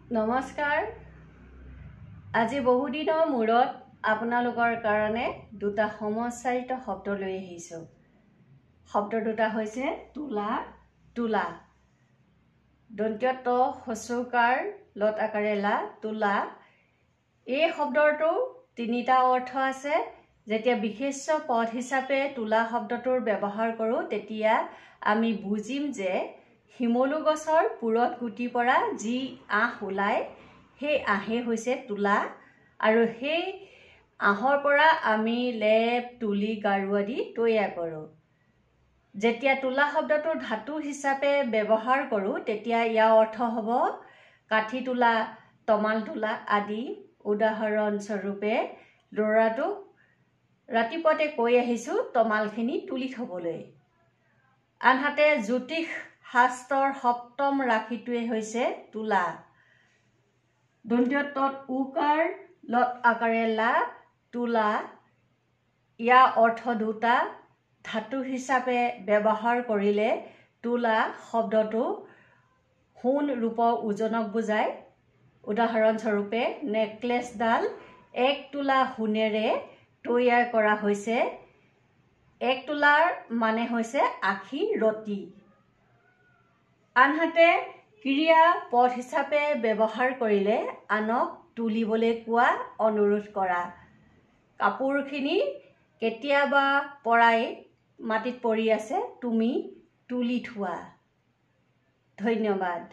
নমস্কাৰ। আজি বহুদিনৰ মূৰত আপোনালোকৰ কাৰণে দুটা সমস্যায়িত শব্দ লৈ আহিছোঁ। শব্দ দুটা হৈছে তোলা, তোলা। দন্ত্য ত হস্ৰকাৰ লত আকাৰে লা, তোলা। এই শব্দটো তিনিটা অৰ্থ আছে। যেতিয়া বিশেষ্য পদ হিচাপে তোলা শব্দটোৰ ব্যৱহাৰ কৰোঁ তেতিয়া আমি বুজিম যে শিমলু গছৰ পুৰত গুটি পৰা যি আঁহ ওলায় সেই আঁহে হৈছে তোলা, আৰু সেই আঁহৰ পৰা আমি লেপ, তুলি, গাৰু আদি তৈয়াৰ কৰোঁ। যেতিয়া তোলা শব্দটো ধাতু হিচাপে ব্যৱহাৰ কৰোঁ তেতিয়া ইয়াৰ অৰ্থ হ'ব কাঠি তোলা, তমাল তোলা আদি। উদাহৰণস্বৰূপে ল'ৰাটোক ৰাতিপুৱাতে কৈ আহিছোঁ তমালখিনি তুলি থবলৈ। আনহাতে জ্যোতিষ শাস্ত্ৰৰ সপ্তম ৰাশিটোৱে হৈছে তোলা। দন্ত্য তত উকাৰ লত আকাৰে লা, তোলা। ইয়াৰ অৰ্থ দুটা। ধাতু হিচাপে ব্যৱহাৰ কৰিলে তোলা শব্দটো সোণ ৰূপৰ ওজনক বুজায়। উদাহৰণস্বৰূপে নেকলেছডাল 1 তোলা সোণেৰে তৈয়াৰ কৰা হৈছে। 1 তোলাৰ মানে হৈছে আশী ৰতি। আনহাতে ক্ৰিয়া পদ হিচাপে ব্যৱহাৰ কৰিলে আনক তুলিবলৈ কোৱা, অনুৰোধ কৰা। কাপোৰখিনি কেতিয়াবা পৰাই মাটিত পৰি আছে, তুমি তুলি থোৱা। ধন্যবাদ।